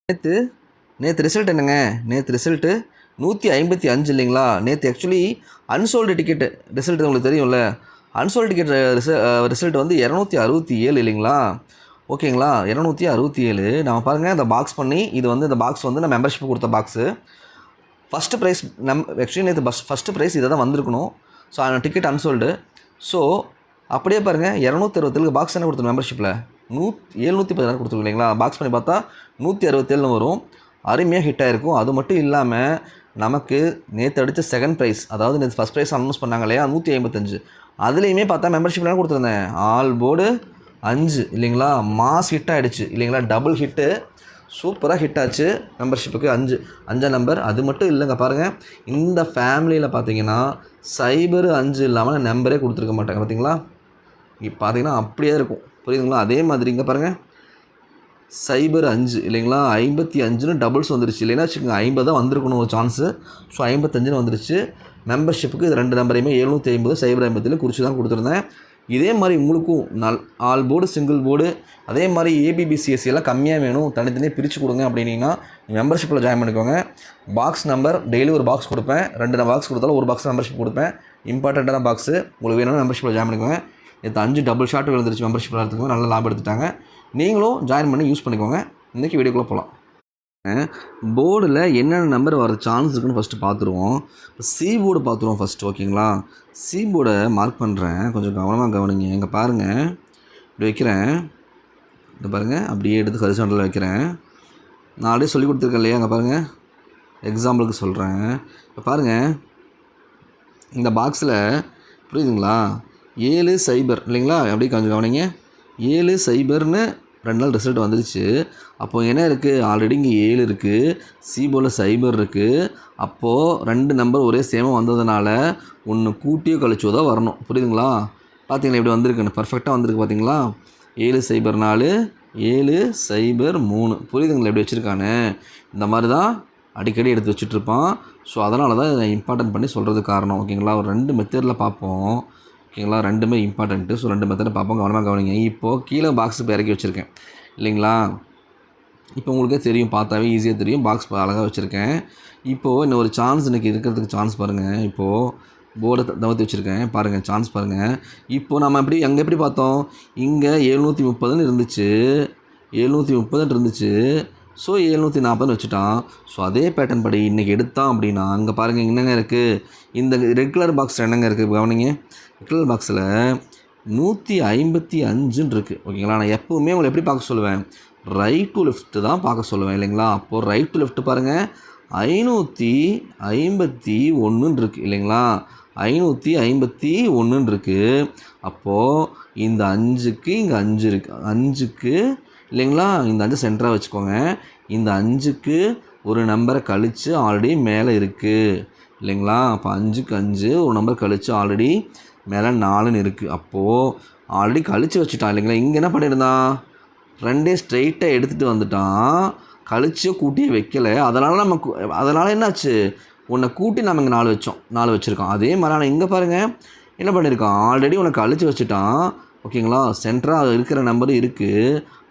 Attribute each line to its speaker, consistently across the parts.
Speaker 1: நேற்று நேற்று ரிசல்ட் என்னங்க? நேற்று ரிசல்ட்டு 155 இல்லைங்களா? நேற்று ஆக்சுவலி அன்சோல்டு டிக்கெட்டு ரிசல்ட் உங்களுக்கு தெரியும்ல. அன்சோல்டு டிக்கெட் ரிசல்ட் வந்து 267 இல்லைங்களா? ஓகேங்களா? 267 நம்ம பாருங்கள் இந்த பாக்ஸ் பண்ணி இது வந்து இந்த பாக்ஸ் வந்து நான் மெம்பர்ஷிப் கொடுத்த பாக்ஸு. ஃபஸ்ட்டு ப்ரைஸ் ஆக்சுவலி நேற்று ஃபஸ்ட்டு ப்ரைஸ் இதை தான் வந்திருக்கணும். ஸோ அந்த டிக்கெட் அன்சோல்டு. ஸோ அப்படியே பாருங்கள் 267 பாக்ஸ் என்ன கொடுத்தோம் மெம்பர்ஷிப்பில் 716 கொடுத்துருக்கோம் இல்லைங்களா? பாக்ஸ் பண்ணி பார்த்தா 167 வரும். அருமையாக ஹிட் ஆகிருக்கும். அது மட்டும் இல்லாமல் நமக்கு நேற்று அடித்த செகண்ட் ப்ரைஸ், அதாவது நேற்று ஃபஸ்ட் ப்ரைஸ் அனௌன்ஸ் பண்ணாங்க இல்லையா 155, அதுலேயுமே பார்த்தா மெம்பர்ஷிப்லாம் கொடுத்துருந்தேன். ஆல் போர்டு 5 இல்லைங்களா? மாஸ் ஹிட் ஆகிடுச்சு இல்லைங்களா? டபுள் ஹிட்டு, சூப்பராக ஹிட் ஆச்சு. மெம்பர்ஷிப்புக்கு 5 நம்பர். அது மட்டும் இல்லைங்க பாருங்கள், இந்த ஃபேமிலியில் பார்த்தீங்கன்னா சைபர் 5 இல்லாமல் நம்பரே கொடுத்துருக்க மாட்டாங்க. பார்த்தீங்களா? இப்போ பார்த்தீங்கன்னா அப்படியே இருக்கும், புரியுதுங்களா? அதே மாதிரி இங்கே பாருங்கள் சைபர் 5 இல்லைங்களா? 55ன்னு டபுள்ஸ் வந்துருச்சு. இல்லைன்னா வச்சுக்கோங்க 50 தான் வந்திருக்கணும் ஒரு சான்ஸு. ஸோ 55ன்னு வந்துருச்சு. மெம்பர்ஷிப்புக்கு இது 2 நம்பரையுமே 750 சைபர் 57 குறித்து தான் கொடுத்துருந்தேன். இதே மாதிரி உங்களுக்கும் ஆல் போர்டு சிங்கிள் போர்டு அதே மாதிரி ஏபிபிசிஎஸ்சி எல்லாம் கம்மியாக வேணும், தனித்தனியாக பிரித்து கொடுங்க அப்படின்னீங்கன்னா மெம்பர்ஷிப்பில் ஜாயின் பண்ணிக்கோங்க. பாக்ஸ் நம்பர் டெய்லி ஒரு பாக்ஸ் கொடுப்பேன். 2 பாக்ஸ் கொடுத்தாலும் ஒரு பாக்ஸ் மெம்பர்ஷிப் கொடுப்பேன். இம்பார்ட்டண்ட்டான பாக்ஸு உங்களுக்கு வேணும்னா மெம்பர்ஷிப்பில் ஜாயின் பண்ணிக்கோங்க. நேற்று 5 டபுள் ஷாட் விழுந்துருச்சு மெம்பர்ஷிப்பில் எடுத்துக்கோங்க. நல்ல லாபம் எடுத்துட்டாங்க. நீங்களும் ஜாயின் பண்ணி யூஸ் பண்ணிக்கோங்க. இன்றைக்கி வீடியோக்குள்ளே போகலாம். போர்டில் என்னென்ன நம்பர் வர சான்ஸ் இருக்குன்னு ஃபஸ்ட்டு பார்த்துருவோம். இப்போ சி போர்டு பார்த்துருவோம் ஃபஸ்ட்டு. ஓகேங்களா? சி போர்டை மார்க் பண்ணுறேன், கொஞ்சம் கவனமாக கவனிங்க. இங்கே பாருங்கள், இப்படி வைக்கிறேன். இங்கே பாருங்கள், அப்படியே எடுத்து ஹரிசாண்டலில் வைக்கிறேன். நான் அப்படியே சொல்லி கொடுத்துருக்கேன் இல்லையா? அங்கே பாருங்கள், எக்ஸாம்பிளுக்கு சொல்கிறேன். இப்போ பாருங்கள், இந்த பாக்ஸில் புரியுதுங்களா? 7 சைபர் இல்லைங்களா? அப்படியே கொஞ்சம் கவனிங்க. 7 சைபர்னு 2 நாள் ரிசல்ட் வந்துருச்சு. அப்போது என்ன இருக்குது? ஆல்ரெடி இங்கே 7 இருக்குது, சி போர்டில் சைபர் இருக்குது. அப்போது 2 நம்பர் ஒரே சேமாக வந்ததுனால ஒன்று கூட்டியோ கழிச்சோ தான் வரணும். புரியுதுங்களா? பார்த்தீங்களா இப்படி வந்திருக்குன்னு பர்ஃபெக்டாக வந்திருக்கு. பார்த்தீங்களா? 7 சைபர் 4 7 சைபர் 3. புரியுதுங்களா எப்படி வச்சுருக்கானு? இந்த மாதிரி தான் அடிக்கடி எடுத்து வச்சுட்ருப்பான். ஸோ அதனால தான் இதை இம்பார்ட்டன்ட் பண்ணி சொல்கிறதுக்கு காரணம். ஓகேங்களா? ஒரு 2 மெத்தடில் பார்ப்போம். ஓகேங்களா? ரெண்டுமே இம்பார்ட்டண்ட்டு. ஸோ 2 மெத்தடை பார்ப்போம், கவனமாக கவனிங்க. இப்போது கீழே பாக்ஸ் இப்போ இறக்கி வச்சுருக்கேன் இல்லைங்களா? இப்போ உங்களுக்கே தெரியும், பார்த்தாவே ஈஸியாக தெரியும். பாக்ஸ் அழகாக வச்சுருக்கேன். இப்போது இன்னும் ஒரு சான்ஸ் இன்றைக்கி இருக்கிறதுக்கு சான்ஸ் பாருங்கள். இப்போது போர்டை தவிர்த்து வச்சுருக்கேன் பாருங்கள், சான்ஸ் பாருங்கள். இப்போது நம்ம எப்படி பார்த்தோம்? இங்கே 730ன்னு இருந்துச்சு, 730ன்னு இருந்துச்சு. ஸோ 740ன்னு வச்சுட்டான். ஸோ அதே பேட்டர்ன் படி இன்றைக்கி எடுத்தான் அப்படின்னா அங்கே பாருங்கள் என்னங்க இருக்குது? இந்த ரெட் கலர் பாக்ஸில் என்னங்க இருக்குது கவனிங்க. ரெட் கலர் பாக்ஸில் 155ன்னு இருக்குது. ஓகேங்களா? நான் எப்போவுமே உங்களை எப்படி பார்க்க சொல்லுவேன்? ரைட் டு லெஃப்ட்டு தான் பார்க்க சொல்லுவேன் இல்லைங்களா? அப்போது ரைட் டு லெஃப்ட்டு பாருங்கள், 551ன்னு இருக்குது இல்லைங்களா? 551ன்னு இருக்குது. அப்போது இந்த 5க்கு இங்கே 5 இருக்குது, 5க்கு இல்லைங்களா? இந்த 5 சென்டராக வச்சுக்கோங்க. இந்த 5க்கு ஒரு நம்பரை கழித்து ஆல்ரெடி மேலே இருக்குது இல்லைங்களா? அப்போ 5க்கு 5 ஒரு நம்பர் கழித்து ஆல்ரெடி மேலே 4ன்னு இருக்குது. அப்போது ஆல்ரெடி கழித்து வச்சுட்டான் இல்லைங்களா? இங்கே என்ன பண்ணியிருந்தான்? 2 ஸ்ட்ரெயிட்டாக எடுத்துகிட்டு வந்துட்டான், கழிச்சியோ கூட்டியே வைக்கலை. அதனால் என்னாச்சு? உன்னை கூட்டி நம்ம இங்கே 4 வச்சோம், 4 வச்சுருக்கான். அதே மாதிரி ஆனால் இங்கே பாருங்கள் என்ன பண்ணியிருக்கான்? ஆல்ரெடி உன்னை கழித்து வச்சுட்டான். ஓகேங்களா? சென்டராக இருக்கிற நம்பர் இருக்குது.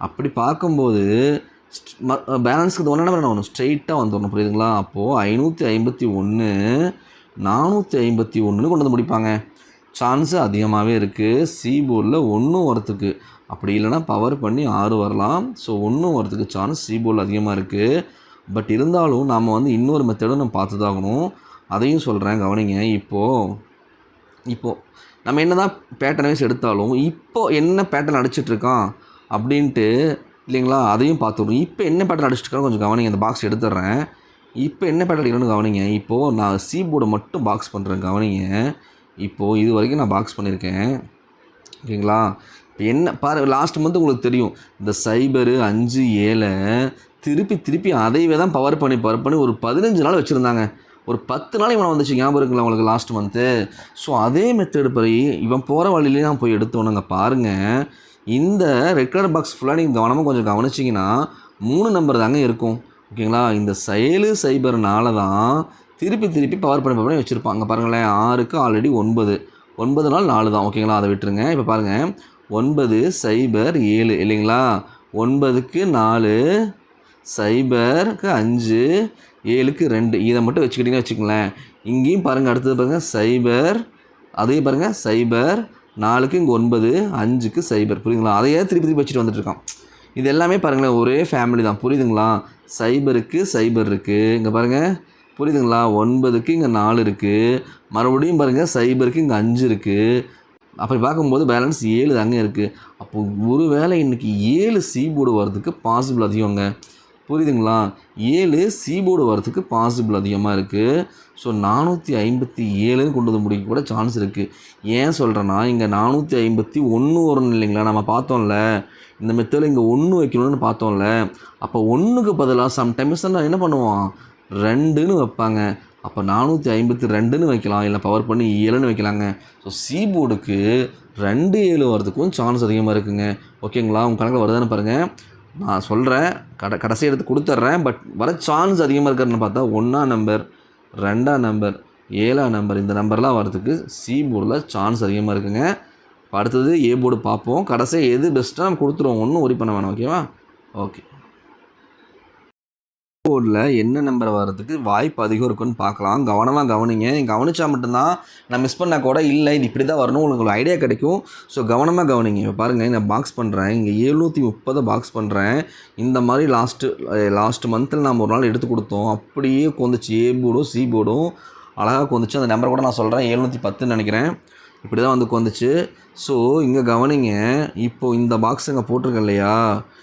Speaker 1: அப்படி பார்க்கும்போது பேலன்ஸுக்கு ஒன்று நம்பர் என்ன ஒன்று ஸ்ட்ரெயிட்டாக வந்துடணும். புரியுதுங்களா? அப்போது 551 451ன்னு கொண்டு வந்து முடிப்பாங்க. சான்ஸு அதிகமாகவே இருக்குது. சி போர்டில் 1 வரத்துக்கு, அப்படி இல்லைனா பவர் பண்ணி 6 வரலாம். ஸோ 1 வரத்துக்கு சான்ஸ் சி போர்டில் அதிகமாக இருக்குது. பட் இருந்தாலும் நாம் வந்து இன்னொரு மெத்தடும் நம்ம பார்த்து தாகணும். அதையும் சொல்கிறேன், கவனிங்க. இப்போது நம்ம என்ன தான் பேட்டர்ன் வைஸ் எடுத்தாலும் இப்போது என்ன பேட்டர்ன் அடிச்சிட்ருக்கான் அப்படின்ட்டு இல்லைங்களா? அதையும் பார்த்துக்கணும். இப்போ என்ன பேட்டர்ன் அடிச்சிட்ருக்கான்னு கொஞ்சம் கவனிங்க. இந்த பாக்ஸ் எடுத்துடுறேன். இப்போ என்ன பேட்டர்ன் அடிக்கணும்னு கவனிங்க. இப்போது நான் சி போர்டை மட்டும் பாக்ஸ் பண்ணுறேன், கவனிங்க. இப்போது இது வரைக்கும் நான் பாக்ஸ் பண்ணியிருக்கேன். ஓகேங்களா? இப்போ என்ன லாஸ்ட் மந்த் உங்களுக்கு தெரியும், இந்த சைபரு 5 7 திருப்பி அதைவே தான் பவர் பண்ணி ஒரு 15 நாள் வச்சுருந்தாங்க. ஒரு 10 நாள் இவனை வந்துச்சு, ஞாபகம் இருக்குங்களா உங்களுக்கு லாஸ்ட் மந்த்து? ஸோ அதே மெத்தடு படி இவன் போகிற வழியிலே நான் போய் எடுத்தோன்னங்க. பாருங்கள், இந்த ரெட் கலர் பாக்ஸ் ஃபுல்லாக நீங்கள் கவனமாக கொஞ்சம் கவனிச்சிங்கன்னா 3 நம்பர் தாங்க இருக்கும். ஓகேங்களா? இந்த 7 சைபர் 4 தான் திருப்பி பவர் பண்ணி வச்சுருப்பாங்க. பாருங்களேன், 6க்கு ஆல்ரெடி 9 நாள் 4 தான். ஓகேங்களா? அதை விட்டுருங்க. இப்போ பாருங்கள், 9 சைபர் 7 இல்லைங்களா? 9க்கு 4 சைபருக்கு 5, 7க்கு 2 இதை மட்டும் வச்சுக்கிட்டிங்கன்னா வச்சுக்கங்களேன். இங்கேயும் பாருங்கள், அடுத்தது பாருங்கள் சைபர், அதையும் பாருங்கள் சைபர், 4க்கு இங்கே 9, 5க்கு சைபர். புரியுதுங்களா? அதையே திருப்பி திருப்பி வச்சுட்டு வந்துட்டுருக்கான். இது எல்லாமே பாருங்களேன் ஒரே ஃபேமிலி தான். புரியுதுங்களா? சைபருக்கு சைபர் இருக்குது, இங்கே பாருங்கள். புரியுதுங்களா? 9க்கு இங்கே 4 இருக்குது, மறுபடியும் பாருங்கள் சைபருக்கு இங்கே 5 இருக்குது. அப்படி பார்க்கும்போது பேலன்ஸ் 7 தாங்க இருக்குது. அப்போது ஒரு வேளை இன்றைக்கி 7 சீபோர்டு வரதுக்கு பாசிபிள் அதிகங்க. புரியுதுங்களா? 7 சீபோர்டு வரதுக்கு பாசிபிள் அதிகமாக இருக்குது. ஸோ 457 கொண்டு வந்து முடிக்க கூட சான்ஸ் இருக்குது. ஏன் சொல்கிறேன்னா, இங்கே 451 வரணும் இல்லைங்களா? நம்ம பார்த்தோம்ல இந்த மெத்தடில் இங்கே 1 வைக்கணும்னு பார்த்தோம்ல. அப்போ 1க்கு பதிலாக சம்டைம்ஸ் நான் என்ன பண்ணுவான், 2ன்னு வைப்பாங்க. அப்போ 452ன்னு வைக்கலாம், இல்லை பவர் பண்ணி 7ன்னு வைக்கலாங்க. ஸோ சீபோர்டுக்கு 2 7 வரதுக்கும் சான்ஸ் அதிகமாக இருக்குங்க. ஓகேங்களா? உங்கள் கணக்கில் வருதான்னு பாருங்கள். நான் சொல்கிறேன், கடைசி எடுத்து கொடுத்துட்றேன். பட் வர சான்ஸ் அதிகமாக இருக்கிறன்னு பார்த்தா 1ஆம் நம்பர், 2ஆம் நம்பர், 7ஆம் நம்பர், இந்த நம்பர்லாம் வரதுக்கு சீபோர்டில் சான்ஸ் அதிகமாக இருக்குங்க. அடுத்தது ஏ போர்டு பார்ப்போம். கடைசியாக எது பெஸ்ட்டாக நம்ம கொடுத்துருவோம், ஒன்றும் ஒரி பண்ண வேணாம். ஓகேவா? ஓகே. போர்டில் என்ன நம்பர் வர்றதுக்கு வாய்ப்பு அதிகம் இருக்குன்னு பார்க்கலாம். கவனமாக கவனிங்க. கவனித்தா மட்டும்தான் நான் மிஸ் பண்ணால் கூட இல்லை இது இப்படி தான் வரணும் உங்களுக்கு ஐடியா கிடைக்கும். ஸோ கவனமாக கவனிங்க. இப்போ பாருங்கள், நான் பாக்ஸ் பண்ணுறேன். இங்கே 730 பாக்ஸ் பண்ணுறேன். இந்த மாதிரி லாஸ்ட் மந்தில் நாம் ஒரு நாள் எடுத்து கொடுத்தோம். அப்படியே கொந்துச்சு. ஏ போர்டும் சி போர்டும் அழகாக கொந்துச்சு. அந்த நம்பர் கூட நான் சொல்கிறேன், 710ன்னு நினைக்கிறேன். இப்படி தான் வந்து கொந்துச்சு. ஸோ இங்கே கவனிங்க. இப்போது இந்த பாக்ஸ் இங்கே போட்டிருக்கேன் இல்லையா?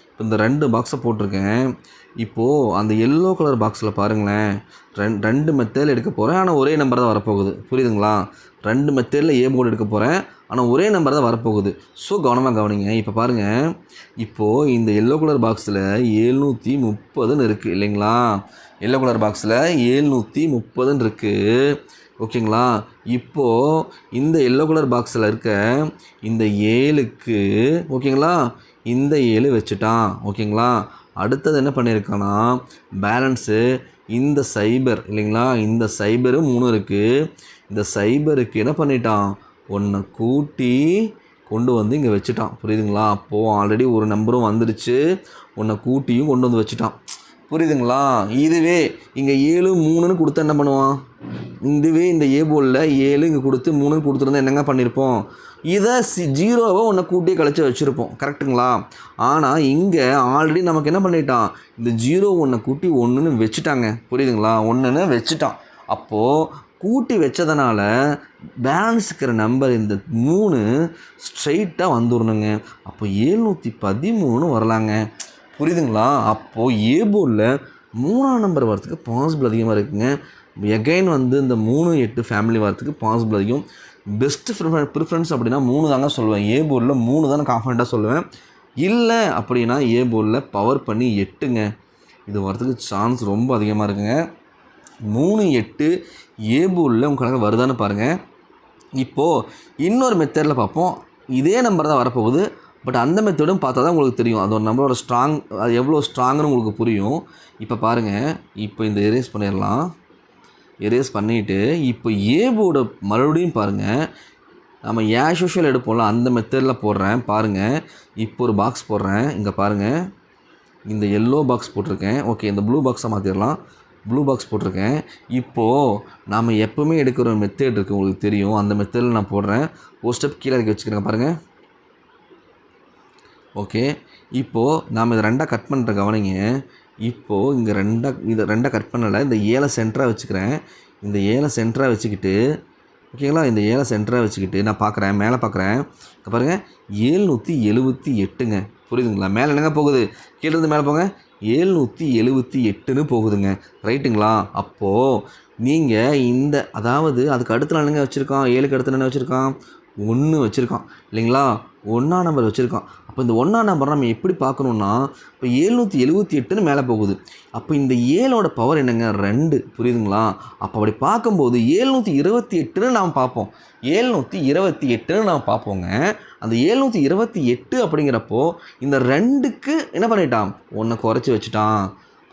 Speaker 1: இப்போ இந்த 2 பாக்ஸை போட்டிருக்கேன். இப்போது அந்த எல்லோ கலர் பாக்ஸில் பாருங்களேன், 2 மெத்தேடில் எடுக்க போகிறேன். ஆனால் ஒரே நம்பர் தான் வரப்போகுது. புரியுதுங்களா? 2 மெத்தேடில் ஏ போர்டு எடுக்க போகிறேன். ஆனால் ஒரே நம்பர் தான் வரப்போகுது. ஸோ கவனமாக கவனிங்க. இப்போ பாருங்கள், இப்போது இந்த எல்லோ கலர் பாக்ஸில் 730ன்னு இருக்குது இல்லைங்களா? எல்லோ கலர் பாக்ஸில் 730ன்னு இருக்குது. ஓகேங்களா? இப்போது இந்த எல்லோ கலர் பாக்ஸில் இருக்க இந்த 7க்கு ஓகேங்களா, இந்த 7 வச்சுட்டான். ஓகேங்களா? அடுத்தது என்ன பண்ணியிருக்கான்னா, பேலன்ஸு இந்த சைபர் இல்லைங்களா, இந்த சைபரும் 3 இருக்குது. இந்த சைபருக்கு என்ன பண்ணிட்டான், ஒன்றை கூட்டி கொண்டு வந்து இங்கே வச்சுட்டான். புரியுதுங்களா? அப்போது ஆல்ரெடி ஒரு நம்பரும் வந்துடுச்சு, ஒன்றை கூட்டியும் கொண்டு வந்து வச்சுட்டான். புரியுதுங்களா? இதுவே இங்கே 7 3ன்னு கொடுத்தா என்ன பண்ணுவான், இதுவே இந்த ஏ போர்டில் 7 இங்கே கொடுத்து 3ன்னு கொடுத்துருந்தா என்னங்க பண்ணியிருப்போம், இதை 0வை ஒன்றை கூட்டியே கழிச்சு வச்சுருப்போம். கரெக்டுங்களா? ஆனால் இங்கே ஆல்ரெடி நமக்கு என்ன பண்ணிட்டான், இந்த 0 ஒன்றை கூட்டி 1ன்னு வச்சுட்டாங்க. புரியுதுங்களா? 1ன்னு வச்சுட்டான். அப்போது கூட்டி வச்சதுனால பேலன்ஸ் இருக்கிற நம்பர் இந்த 3 ஸ்ட்ரைட்டாக வந்துடணுங்க. அப்போ 713 வரலாங்க. புரியுதுங்களா? அப்போது ஏ போர்டில் 3ஆம் நம்பர் வரத்துக்கு பாசிபிள் அதிகமாக இருக்குங்க. எகைன் வந்து இந்த 3 8 ஃபேமிலி வரத்துக்கு பாசிபிள் அதிகம். பெஸ்ட்டு ப்ரிஃபரன்ஸ் அப்படின்னா 3 தாங்க சொல்லுவேன். ஏ போர்டில் 3 தான் கான்ஃபிடண்ட்டாக சொல்லுவேன். இல்லை அப்படின்னா ஏ போர்டில் பவர் பண்ணி 8ங்க, இது வரத்துக்கு சான்ஸ் ரொம்ப அதிகமாக இருக்குங்க. 3 8 ஏ போர்டில் உங்கள் கணக்கு வருதான்னு பாருங்கள். இப்போது இன்னொரு மெத்தடில் பார்ப்போம். இதே நம்பர் தான் வரப்போகுது. பட் அந்த மெத்தடும் பார்த்தா தான் உங்களுக்கு தெரியும் அது ஒரு நம்பரோட ஸ்ட்ராங், அது எவ்வளோ ஸ்ட்ராங்குன்னு உங்களுக்கு புரியும். இப்போ பாருங்கள், இப்போ இந்த எரேஸ் பண்ணிடலாம். எரேஸ் பண்ணிவிட்டு இப்போ ஏ போர்டை மறுபடியும் பாருங்கள், நம்ம ஏஷ் யூஷுவல் எடுப்போம்ல அந்த மெத்தடில் போடுறேன். பாருங்கள், இப்போ ஒரு பாக்ஸ் போடுறேன். இங்கே பாருங்கள், இந்த எல்லோ பாக்ஸ் போட்டிருக்கேன். ஓகே, இந்த ப்ளூ பாக்ஸை மாற்றிடலாம். ப்ளூ பாக்ஸ் போட்டிருக்கேன். இப்போது நாம் எப்போவுமே எடுக்கிற ஒரு மெத்தட் இருக்குது, உங்களுக்கு தெரியும். அந்த மெத்தடில் நான் போடுறேன். ஒரு ஸ்டெப் கீழே இறக்கி வச்சுக்கிறேன் பாருங்கள். ஓகே, இப்போது நாம் இதை 2ஆக கட் பண்ணுற கவனிங்க. இப்போது இங்கே 2ஆக கட் பண்ணலை, இந்த 7 சென்டராக வச்சுக்கிறேன். இந்த 7 சென்டராக வச்சுக்கிட்டு ஓகேங்களா, இந்த 7 சென்டராக வச்சுக்கிட்டு நான் பார்க்குறேன், மேலே பார்க்குறேன். இப்போ பாருங்கள், 778ங்க. புரியுதுங்களா? மேலே என்னங்க போகுது, கீழேருந்து மேலே போங்க, 778ன்னு போகுதுங்க. ரைட்டுங்களா? அப்போது நீங்கள் இந்த அதாவது அதுக்கு அடுத்து என்னங்க வச்சுருக்கான், 7க்கு அடுத்து என்ன வச்சுருக்கான், 1 வச்சுருக்கான் இல்லைங்களா? 1ஆம் நம்பர் வச்சுருக்கான். அப்போ இந்த 1ஆம் நம்பர் நம்ம எப்படி பார்க்கணுன்னா, இப்போ 778ன்னு மேலே போகுது. அப்போ இந்த 7ஓட பவர் என்னங்க, 2. புரியுதுங்களா? அப்போ அப்படி பார்க்கும்போது 728ன்னு நாம் பார்ப்போம். 728ன்னு நாம் பார்ப்போங்க. அந்த 728 அப்படிங்கிறப்போ இந்த 2க்கு என்ன பண்ணிட்டான், 1 குறைச்சி வச்சுட்டான்.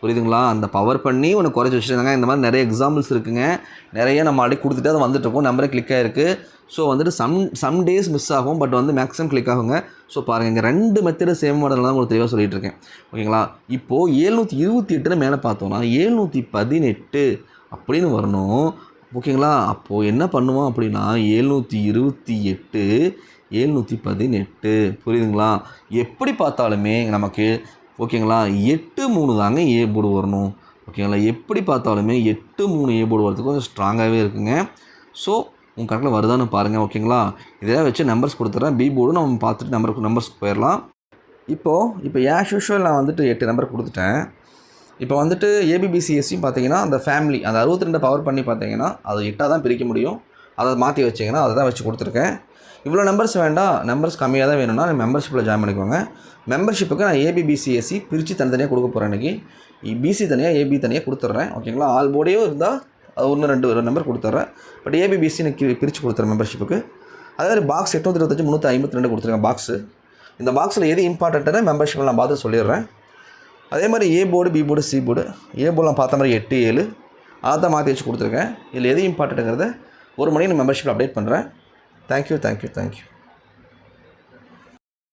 Speaker 1: புரியுதுங்களா? அந்த பவர் பண்ணி உனக்கு குறைச்சி வச்சுருந்தாங்க. இந்த மாதிரி நிறைய எக்ஸாம்பிள்ஸ் இருக்குங்க. நிறைய நம்ம ஆல்ரெடி கொடுத்துட்டு அது வந்துட்டுருக்கோம். நம்பரே கிளிக் ஆகிருக்கு. ஸோ வந்துட்டு சம் டேஸ் மிஸ் ஆகும். பட் வந்து மேக்ஸிமம் கிளிக் ஆகுங்க. ஸோ பாருங்கள், இங்கே 2 மெத்தடு சேம் மாடல் தான் உங்களுக்கு தெளிவாக சொல்லிகிட்டு இருக்கேன். ஓகேங்களா? இப்போது 728 மேலே பார்த்தோன்னா 718 அப்படின்னு வரணும். ஓகேங்களா? அப்போது என்ன பண்ணுவோம் அப்படின்னா 728 718 புரியுதுங்களா? எப்படி பார்த்தாலுமே நமக்கு ஓகேங்களா 8-3 தாங்க ஏ போர்டு வரணும். ஓகேங்களா? எப்படி பார்த்தாலுமே 8-3 ஏ போர்டு வரதுக்கு கொஞ்சம் ஸ்ட்ராங்காகவே இருக்குங்க. ஸோ உங்கள் கணக்கில் வருதான்னு பாருங்கள். ஓகேங்களா? இதெல்லாம் வச்சு நம்பர்ஸ் கொடுத்துட்றேன். பி போர்டு நம்ம பார்த்துட்டு நம்பர்ஸ்க்கு போயிடலாம். இப்போ ஆஸ் யூஷுவல் நான் வந்துட்டு 8 நம்பர் கொடுத்துட்டேன். இப்போ வந்துட்டு ஏபிபிசிஎஸ்சியும் பார்த்தீங்கன்னா அந்த ஃபேமிலி அந்த 62 பவர் பண்ணி பார்த்தீங்கன்னா அது 8ஆக தான் பிரிக்க முடியும். அதை மாற்றி வச்சிங்கன்னா அதை தான் வச்சு கொடுத்துருக்கேன். இவ்வளோ நம்பர்ஸ் வேண்டாம், நம்பர்ஸ் கம்மியாக தான் வேணும்னா மெம்பர்ஷிப்பில் ஜாயின் பண்ணிக்கோங்க. மெம்பர்ஷிப்புக்கு நான் ஏபிபிசிஎஸ்சி பிரித்து தனித்தனியாக கொடுக்க போகிறேன். இன்றைக்கி பிசி தனியாக ஏபி தனியாக கொடுத்துட்றேன். ஓகேங்களா? ஆல் போர்டையும் இருந்தால் அது 1-2 நம்பர் கொடுத்துட்றேன். பட் ஏபிபிசி எனக்கு பிரித்து கொடுத்துறேன் மெம்பர்ஷிப்புக்கு. அதே மாதிரி பாக்ஸ் 825 352 கொடுத்துருக்கேன் பாக்ஸு. இந்த பாக்ஸில் எது இம்பார்ட்டண்ட்டான மெம்பர்ஷிப்பில் நான் பார்த்து சொல்லிடுறேன். அதே மாதிரி A board B board C board A போர்டெலாம் பார்த்த மாதிரி 8 7 அதை தான் மாற்றி வச்சு கொடுத்துருக்கேன். இதில் எது இம்பார்ட்டண்ட்டுங்கிறத ஒரு மணி நான் மெம்பர்ஷிப்பில் அப்டேட் பண்ணுறேன். தேங்க்யூ.